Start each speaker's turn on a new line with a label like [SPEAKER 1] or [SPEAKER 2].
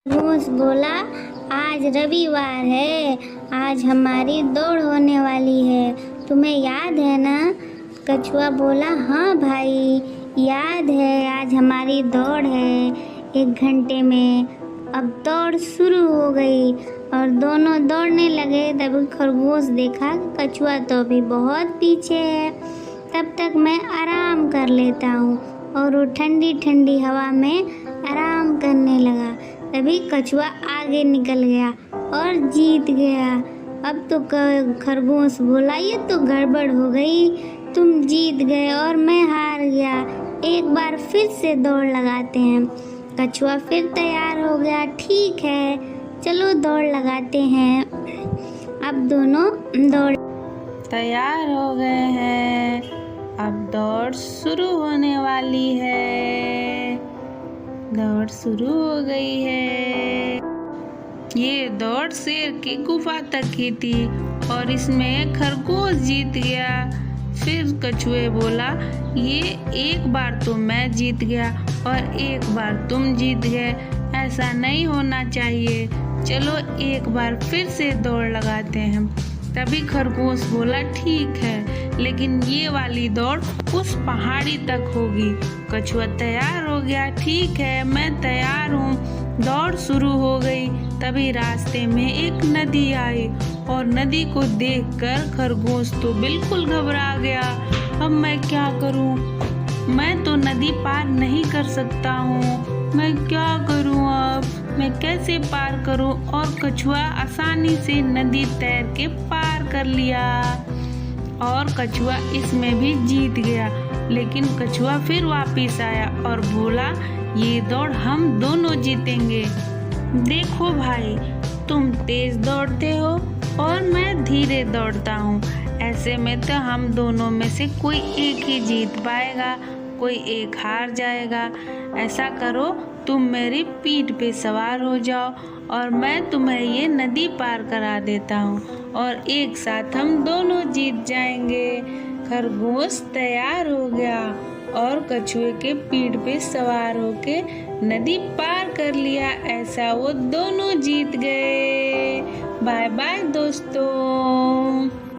[SPEAKER 1] खरगोश बोला, आज रविवार है, आज हमारी दौड़ होने वाली है, तुम्हें याद है ना? कछुआ बोला, हाँ भाई याद है, आज हमारी दौड़ है 1 घंटे में। अब दौड़ शुरू हो गई और दोनों दौड़ने लगे। तभी खरगोश देखा कि कछुआ तो अभी बहुत पीछे है, तब तक मैं आराम कर लेता हूँ। और वो ठंडी ठंडी हवा में आराम करने लगा। तभी कछुआ आगे निकल गया और जीत गया। अब तो खरगोश बोला, ये तो गड़बड़ हो गई, तुम जीत गए और मैं हार गया, एक बार फिर से दौड़ लगाते हैं। कछुआ फिर तैयार हो गया, ठीक है चलो दौड़ लगाते हैं। अब दोनों दौड़
[SPEAKER 2] तैयार हो गए हैं, अब दौड़ शुरू होने वाली है। दौड़ शुरू हो गई है। ये दौड़ शेर की गुफा तक की थी और इसमें खरगोश जीत गया। फिर कछुए बोला, ये एक बार तो मैं जीत गया और एक बार तुम जीत गए, ऐसा नहीं होना चाहिए, चलो एक बार फिर से दौड़ लगाते हैं। तभी खरगोश बोला, ठीक है, लेकिन ये वाली दौड़ उस पहाड़ी तक होगी। कछुआ तैयार हो गया, ठीक है मैं तैयार हूँ। दौड़ शुरू हो गई। तभी रास्ते में एक नदी आई और नदी को देखकर खरगोश तो बिल्कुल घबरा गया। अब मैं क्या करूँ? मैं तो नदी पार नहीं कर सकता हूँ, मैं क्या करूँ अब? मैं कैसे पार करूँ? और कछुआ आसानी से नदी तैर के पार कर लिया और कछुआ इसमें भी जीत गया। लेकिन कछुआ फिर वापिस आया और बोला, ये दौड़ हम दोनों जीतेंगे। देखो भाई, तुम तेज दौड़ते हो और मैं धीरे दौड़ता हूँ, ऐसे में तो हम दोनों में से कोई एक ही जीत पाएगा, कोई एक हार जाएगा। ऐसा करो, तुम मेरी पीठ पे सवार हो जाओ और मैं तुम्हें ये नदी पार करा देता हूँ और एक साथ हम दोनों जीत जाएंगे। खरगोश तैयार हो गया और कछुए के पीठ पे सवार होके नदी पार कर लिया। ऐसा वो दोनों जीत गए। बाय बाय दोस्तों।